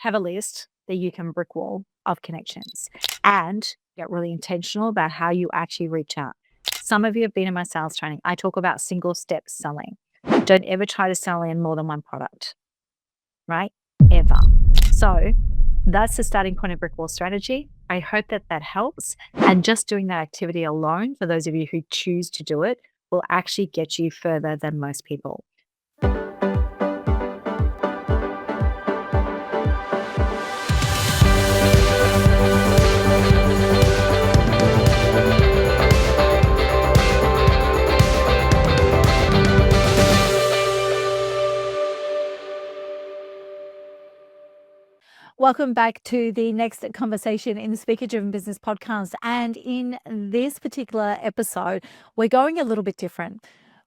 have a list that you can brick wall of connections and get really intentional about how you actually reach out. Some of you have been in my sales training. I talk about single step selling. Don't ever try to sell in more than one product, right? Ever. So that's the starting point of brick wall strategy. I hope that that helps. And just doing that activity alone, for those of you who choose to do it, will actually get you further than most people. Welcome back to the next conversation in the Speaker Driven Business podcast. And in this particular episode, we're going a little bit different.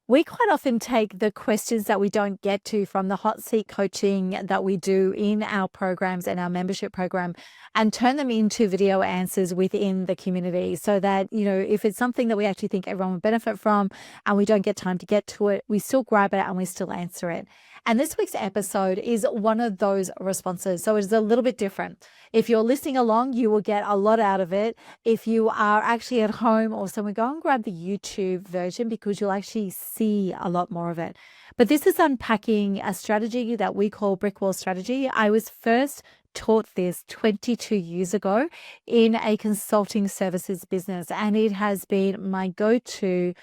We quite often take the questions that we don't get to from the hot seat coaching that we do in our programs and our membership program and turn them into video answers within the community so that, if it's something that we actually think everyone would benefit from and we don't get time to get to it, we still grab it and we still answer it. And this week's episode is one of those responses. So it's a little bit different. If you're listening along, you will get a lot out of it. If you are actually at home or somewhere, go and grab the YouTube version because you'll actually see a lot more of it. But this is unpacking a strategy that we call brick wall strategy. I was first taught this 22 years ago in a consulting services business, and it has been my go-to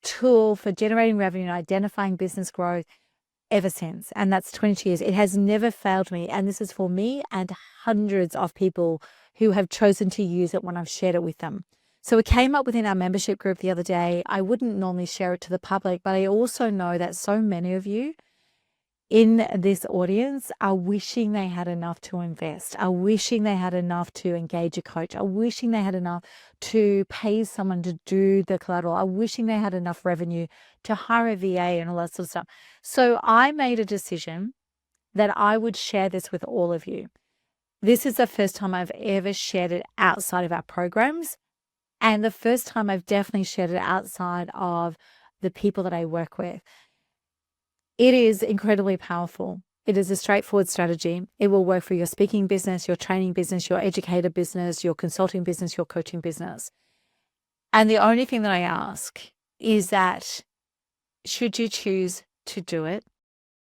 tool for generating revenue and identifying business growth ever since. And that's 22 years. It has never failed me. And this is for me and hundreds of people who have chosen to use it when I've shared it with them. So it came up within our membership group the other day. I wouldn't normally share it to the public, but I also know that so many of you in this audience are wishing they had enough to invest, are wishing they had enough to engage a coach, are wishing they had enough to pay someone to do the collateral, are wishing they had enough revenue to hire a VA and all that sort of stuff. So I made a decision that I would share this with all of you. This is the first time I've ever shared it outside of our programs, and the first time I've definitely shared it outside of the people that I work with. It is incredibly powerful. It is a straightforward strategy. It will work for your speaking business, your training business, your educator business, your consulting business, your coaching business. And the only thing that I ask is that should you choose to do it,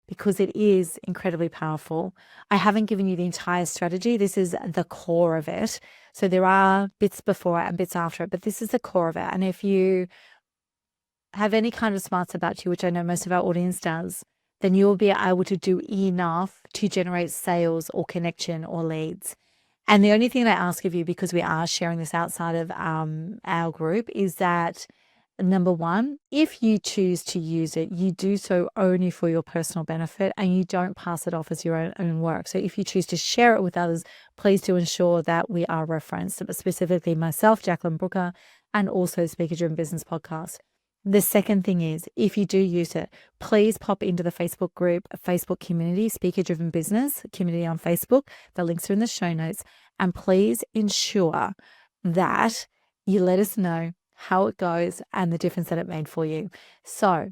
because it is incredibly powerful. I haven't given you the entire strategy. This is the core of it. So there are bits before it and bits after it, but this is the core of it. And if you have any kind of smarts about you, which I know most of our audience does, then you will be able to do enough to generate sales or connection or leads. And the only thing that I ask of you, because we are sharing this outside of our group, is that number one, if you choose to use it, you do so only for your personal benefit and you don't pass it off as your own work. So if you choose to share it with others, please do ensure that we are referenced, but specifically myself, Jacqueline Brooker, and also Speaker Driven Business Podcast. The second thing is, if you do use it, please pop into the Facebook group, Facebook community, Speaker Driven Business community on Facebook. The links are in the show notes. And please ensure that you let us know how it goes and the difference that it made for you. So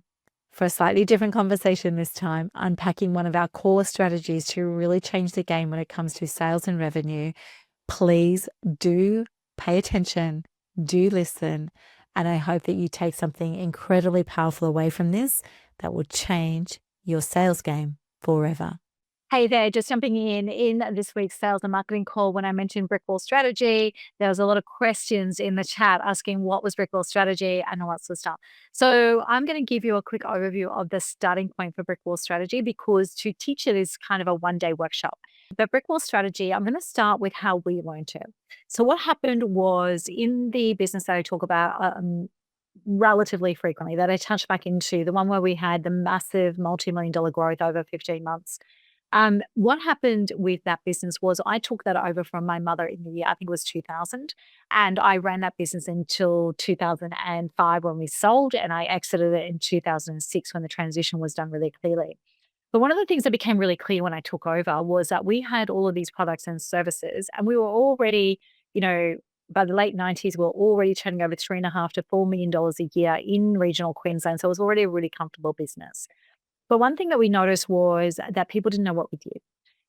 for a slightly different conversation this time, unpacking one of our core strategies to really change the game when it comes to sales and revenue, please do pay attention, do listen. And I hope that you take something incredibly powerful away from this that will change your sales game forever. Hey there, just jumping in this week's sales and marketing call. When I mentioned brick wall strategy, there was a lot of questions in the chat asking what was brick wall strategy and all that sort of stuff. So I'm going to give you a quick overview of the starting point for brick wall strategy, because to teach it is kind of a one-day workshop. But brick wall strategy, I'm going to start with how we learned it. So what happened was, in the business that I talk about relatively frequently, that I touched back into, the one where we had the massive multi-million-dollar growth over 15 months. What happened with that business was I took that over from my mother in the year, I think it was 2000. And I ran that business until 2005 when we sold, and I exited it in 2006 when the transition was done really clearly. But one of the things that became really clear when I took over was that we had all of these products and services, and we were already, by the late 90s, we were already turning over $3.5 to $4 million a year in regional Queensland. So it was already a really comfortable business. But one thing that we noticed was that people didn't know what we did.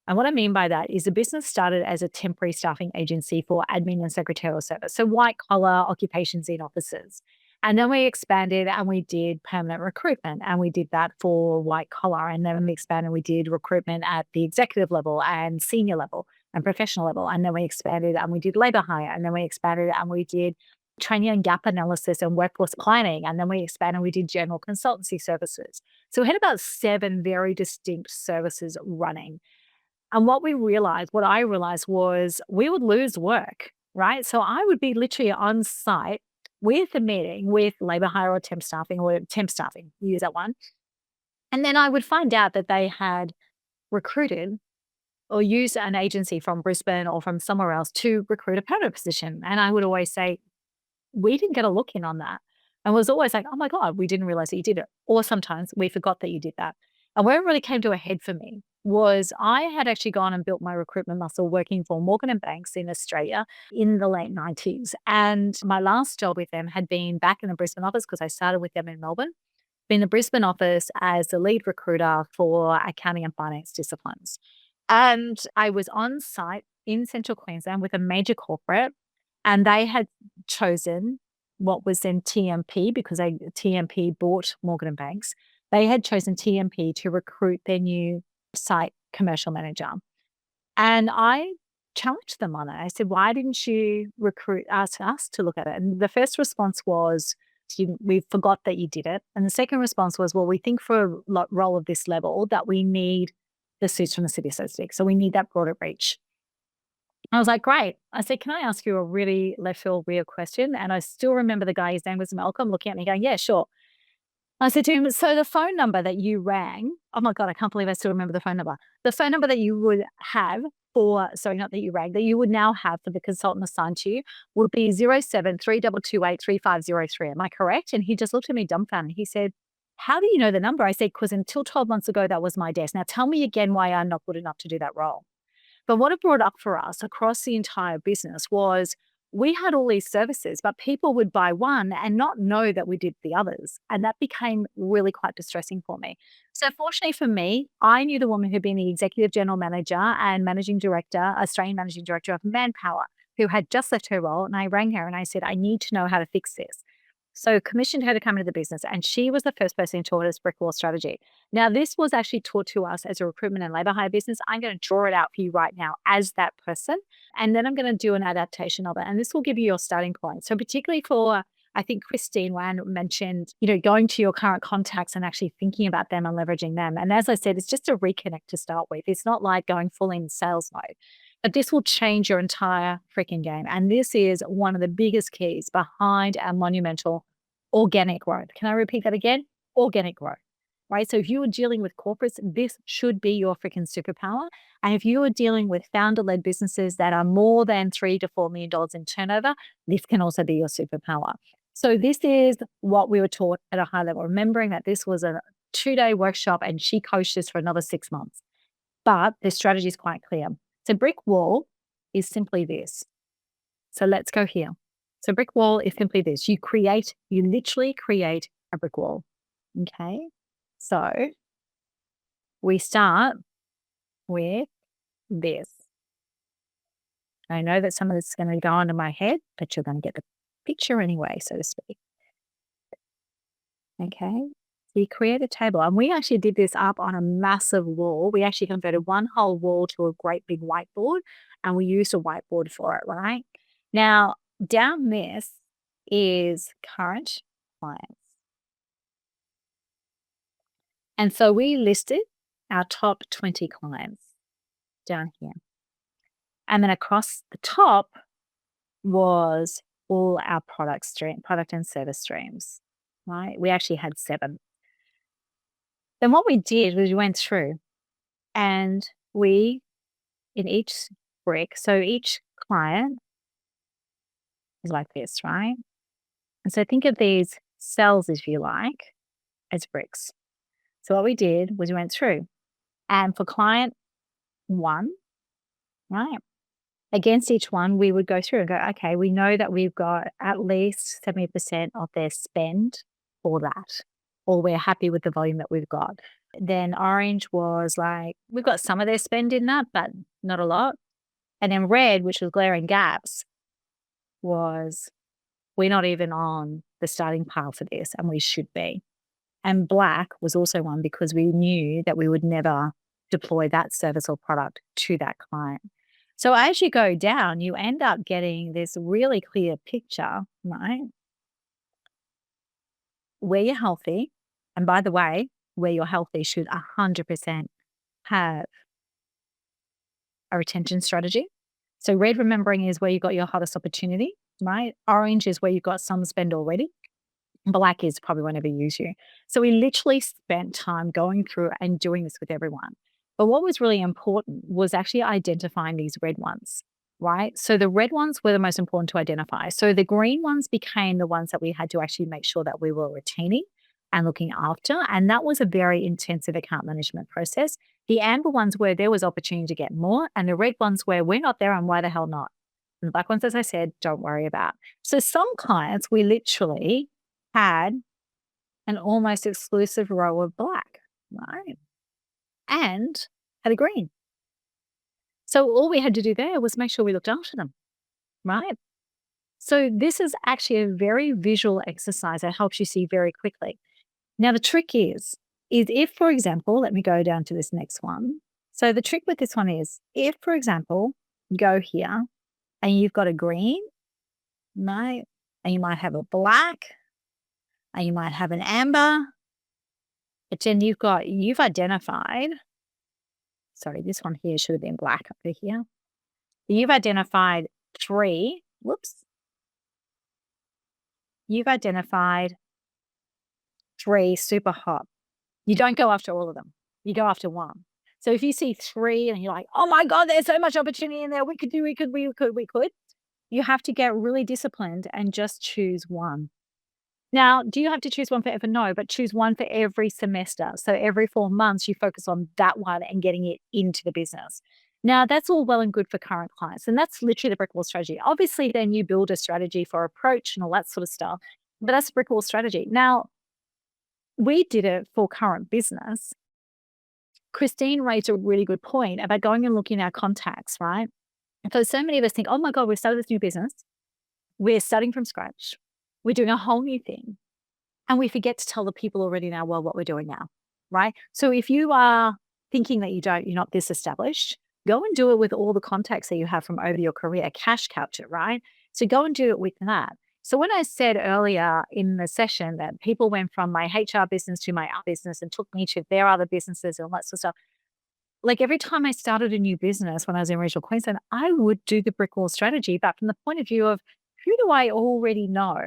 And what I mean by that is the business started as a temporary staffing agency for admin and secretarial service, so white collar occupations in offices. And then we expanded and we did permanent recruitment, and we did that for white collar. And then we expanded, we did recruitment at the executive level and senior level and professional level. And then we expanded and we did labor hire. And then we expanded and we did training and gap analysis and workforce planning. And then we expanded, we did general consultancy services. So we had about 7 very distinct services running. And what I realized was we would lose work, right? So I would be literally on site with a meeting with labor hire or temp staffing, use that one. And then I would find out that they had recruited or used an agency from Brisbane or from somewhere else to recruit a permanent position. And I would always say, we didn't get a look in on that. And was always like, oh my God, we didn't realize that you did it. Or sometimes we forgot that you did that. And where it really came to a head for me was I had actually gone and built my recruitment muscle working for Morgan and Banks in Australia in the late 90s. And my last job with them had been back in the Brisbane office because I started with them in Melbourne, been in the Brisbane office as the lead recruiter for accounting and finance disciplines. And I was on site in central Queensland with a major corporate, and they had chosen what was then TMP because TMP bought Morgan and Banks. They had chosen TMP to recruit their new site commercial manager. And I challenged them on it. I said, why didn't you ask us to look at it? And the first response was, we forgot that you did it. And the second response was, well, we think for a role of this level that we need the suits from the city, so to speak. So we need that broader reach. I was like, great. I said, can I ask you a really left field weird question? And I still remember the guy, his name was Malcolm, looking at me going, yeah, sure. I said to him, so the phone number that you rang, oh my God, I can't believe I still remember the phone number. The phone number that you would have not that you rang, that you would now have for the consultant assigned to you would be 0732283503. Am I correct? And he just looked at me dumbfounded. He said, how do you know the number? I said, because until 12 months ago, that was my desk. Now tell me again why I'm not good enough to do that role. But what it brought up for us across the entire business was we had all these services, but people would buy one and not know that we did the others. And that became really quite distressing for me. So, fortunately for me, I knew the woman who'd been the executive general manager and managing director, Australian managing director of Manpower, who had just left her role. And I rang her and I said, I need to know how to fix this. So commissioned her to come into the business, and she was the first person who taught us brick wall strategy. Now, this was actually taught to us as a recruitment and labor hire business. I'm going to draw it out for you right now as that person, and then I'm going to do an adaptation of it. And this will give you your starting point. So particularly for, I think Christine Wan mentioned, going to your current contacts and actually thinking about them and leveraging them. And as I said, it's just a reconnect to start with. It's not like going full in sales mode. But this will change your entire freaking game. And this is one of the biggest keys behind our monumental organic growth. Can I repeat that again? Organic growth, right? So if you are dealing with corporates, this should be your freaking superpower. And if you are dealing with founder-led businesses that are more than $3 to $4 million in turnover, this can also be your superpower. So this is what we were taught at a high level, remembering that this was a 2-day workshop and she coached us for another 6 months. But the strategy is quite clear. So brick wall is simply this. So let's go here. So brick wall is simply this. You literally create a brick wall. Okay. So we start with this. I know that some of this is going to go under my head, but you're going to get the picture anyway, so to speak. Okay. So you create a table, and we actually did this up on a massive wall. We actually converted one whole wall to a great big whiteboard, and we used a whiteboard for it, right? Now, down this is current clients. And so we listed our top 20 clients down here. And then across the top was all our product and service streams, right? We actually had 7. Then what we did was we went through and in each brick, so each client is like this, right? And so think of these cells, if you like, as bricks. So what we did was we went through, and for client 1, right, against each one, we would go through and go, okay, we know that we've got at least 70% of their spend for that, or we're happy with the volume that we've got. Then orange was like, we've got some of their spend in that, but not a lot. And then red, which was glaring gaps, was we're not even on the starting pile for this, and we should be. And black was also one because we knew that we would never deploy that service or product to that client. So as you go down, you end up getting this really clear picture, right? Where you're healthy. And by the way, where you're healthy should 100% have a retention strategy. So red, remembering, is where you got your hottest opportunity, right? Orange is where you've got some spend already. Black is probably won't ever use you. So we literally spent time going through and doing this with everyone. But what was really important was actually identifying these red ones, right? So the red ones were the most important to identify. So the green ones became the ones that we had to actually make sure that we were retaining and looking after. And that was a very intensive account management process. The amber ones where there was opportunity to get more, and the red ones where we're not there and why the hell not? And the black ones, as I said, don't worry about. So some clients we literally had an almost exclusive row of black, right? And had a green. So all we had to do there was make sure we looked after them, right? So this is actually a very visual exercise that helps you see very quickly. Now the trick is if, for example, let me go down to this next one. So the trick with this one is if, for example, you go here and you've got a green, right? And you might have a black, and you might have an amber, but then you've identified, sorry, this one here should have been black over here. You've identified three, whoops. You've identified three super hot. You don't go after all of them. You go after one. So if you see three and you're like, oh my God, there's so much opportunity in there. We could, you have to get really disciplined and just choose one. Now, do you have to choose one forever? No, but choose one for every semester. So every 4 months, you focus on that one and getting it into the business. Now, that's all well and good for current clients. And that's literally the brick wall strategy. Obviously, then you build a strategy for approach and all that sort of stuff. But that's the brick wall strategy. Now, we did it for current business. Christine raised a really good point about going and looking at our contacts, right? Because so many of us think, oh my God, we've started this new business. We're starting from scratch. We're doing a whole new thing. And we forget to tell the people already now, well, what we're doing now, right? So if you are thinking that you're not this established, go and do it with all the contacts that you have from over your career, cash capture, right? So go and do it with that. So when I said earlier in the session that people went from my HR business to my other business and took me to their other businesses and all that sort of stuff, like every time I started a new business when I was in regional Queensland, I would do the brick wall strategy, but from the point of view of who do I already know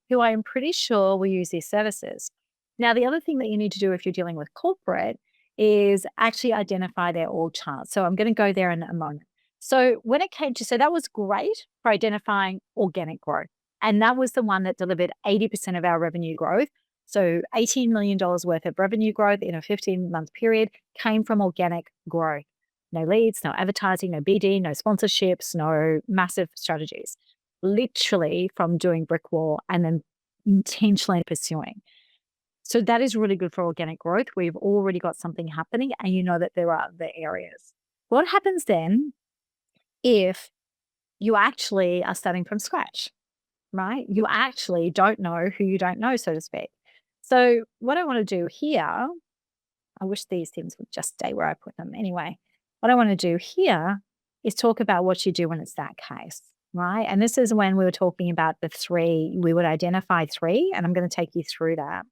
who I am pretty sure will use these services. Now, the other thing that you need to do if you're dealing with corporate is actually identify their org chart. So I'm going to go there in a moment. So when it came to, so that was great for identifying organic growth. And that was the one that delivered 80% of our revenue growth. So $18 million worth of revenue growth in a 15-month period came from organic growth. No leads, no advertising, no BD, no sponsorships, no massive strategies. Literally from doing brick wall and then intentionally pursuing. So that is really good for organic growth. We've already got something happening and you know that there are the areas. What happens then if you actually are starting from scratch, right? You actually don't know who you don't know, so to speak. So what I want to do here, I wish these things would just stay where I put them. Anyway, what I want to do here is talk about what you do when it's that case, right? And this is when we were talking about the three, we would identify three, and I'm going to take you through that.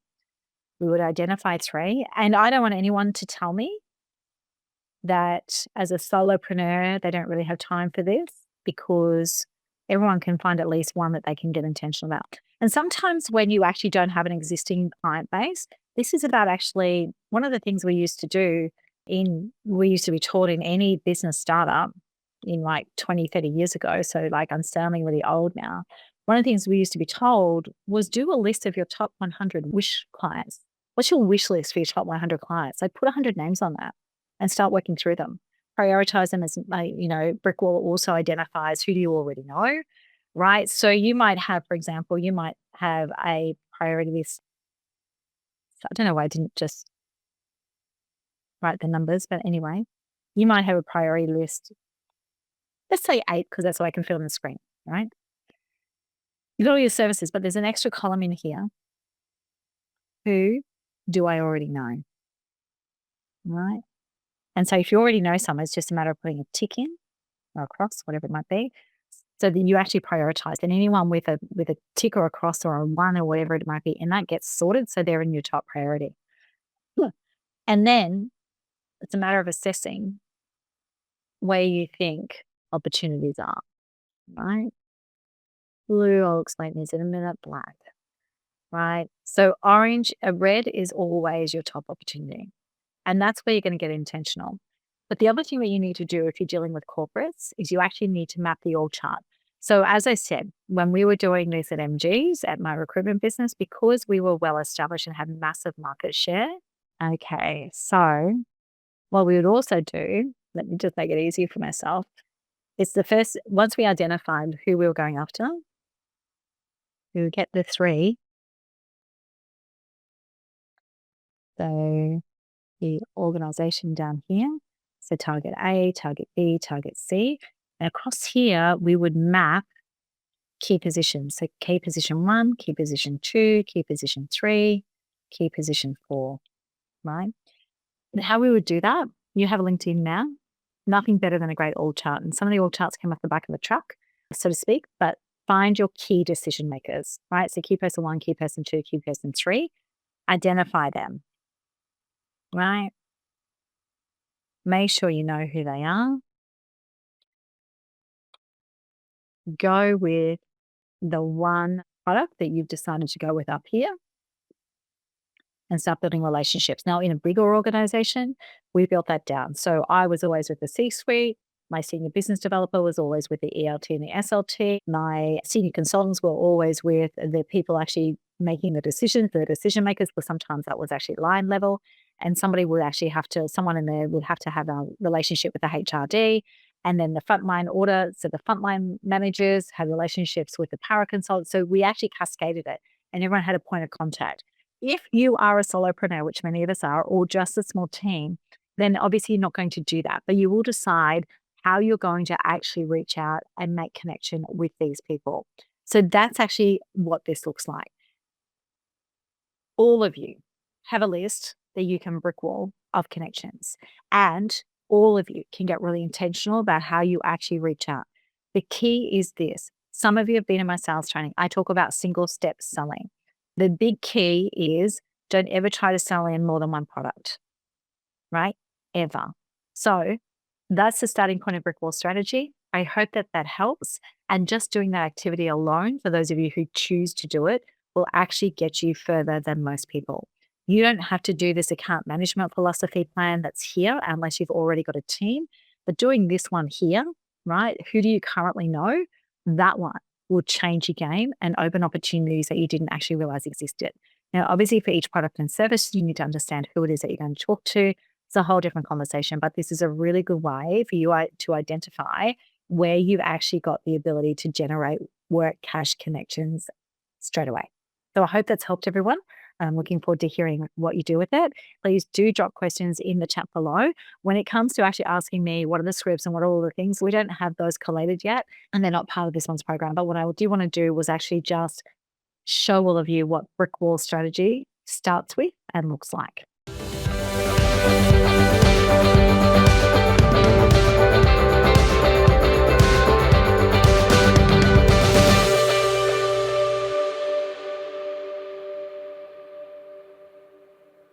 We would identify three, and I don't want anyone to tell me that as a solopreneur, they don't really have time for this because everyone can find at least one that they can get intentional about. And sometimes when you actually don't have an existing client base, this is about actually one of the things we used to do we used to be taught in any business startup in like 20, 30 years ago. So like I'm sounding really old now. One of the things we used to be told was do a list of your top 100 wish clients. What's your wish list for your top 100 clients? Like put 100 names on that and start working through them. Prioritize them as, brick wall also identifies who do you already know, right? So you might have, for example, you might have a priority list. I don't know why I didn't just write the numbers, but anyway, you might have a priority list. Let's say 8 because that's what I can fit on the screen, right? You've got all your services, but there's an extra column in here. Who do I already know? Right? And so if you already know someone, it's just a matter of putting a tick in or a cross, whatever it might be. So then you actually prioritize. And anyone with a tick or a cross or a 1 or whatever it might be, and that gets sorted, so they're in your top priority. And then it's a matter of assessing where you think opportunities are, right? Blue, I'll explain this in a minute. Black, right? So red is always your top opportunity. And that's where you're going to get intentional. But the other thing that you need to do if you're dealing with corporates is you actually need to map the org chart. So as I said, when we were doing this at MG's, at my recruitment business, because we were well established and had massive market share. Okay, so what we would also do, let me just make it easier for myself, it's once we identified who we were going after, we would get the 3. So the organization down here. So target A, target B, target C. And across here, we would map key positions. So key position 1, key position 2, key position 3, key position 4, right? And how we would do that, you have a LinkedIn now, nothing better than a great org chart. And some of the org charts came off the back of the truck, so to speak, but find your key decision makers, right? So key person 1, key person 2, key person 3, identify them, right? Make sure you know who they are. Go with the one product that you've decided to go with up here and start building relationships. Now, in a bigger organization, we built that down. So I was always with the C-suite. My senior business developer was always with the ELT and the SLT. My senior consultants were always with the people actually making the decisions, the decision makers, but sometimes that was actually line level. And someone in there would have to have a relationship with the HRD. And then the frontline order, so the frontline managers had relationships with the para consultants. So we actually cascaded it and everyone had a point of contact. If you are a solopreneur, which many of us are, or just a small team, then obviously you're not going to do that, but you will decide how you're going to actually reach out and make connection with these people. So that's actually what this looks like. All of you have a list that you can brickwall of connections, and all of you can get really intentional about how you actually reach out. The key is this. Some of you have been in my sales training. I talk about single step selling. The big key is don't ever try to sell in more than one product, right? Ever. So that's the starting point of brick wall strategy. I hope that that helps. And just doing that activity alone, for those of you who choose to do it, will actually get you further than most people. You don't have to do this account management philosophy plan that's here unless you've already got a team. But doing this one here, right? Who do you currently know? That one will change your game and open opportunities that you didn't actually realize existed. Now, obviously, for each product and service, you need to understand who it is that you're going to talk to. It's a whole different conversation, but this is a really good way for you to identify where you've actually got the ability to generate work cash connections straight away. So I hope that's helped everyone. I'm looking forward to hearing what you do with it. Please do drop questions in the chat below. When it comes to actually asking me what are the scripts and what are all the things, we don't have those collated yet, and they're not part of this month's program. But what I do want to do was actually just show all of you what brick wall strategy starts with and looks like.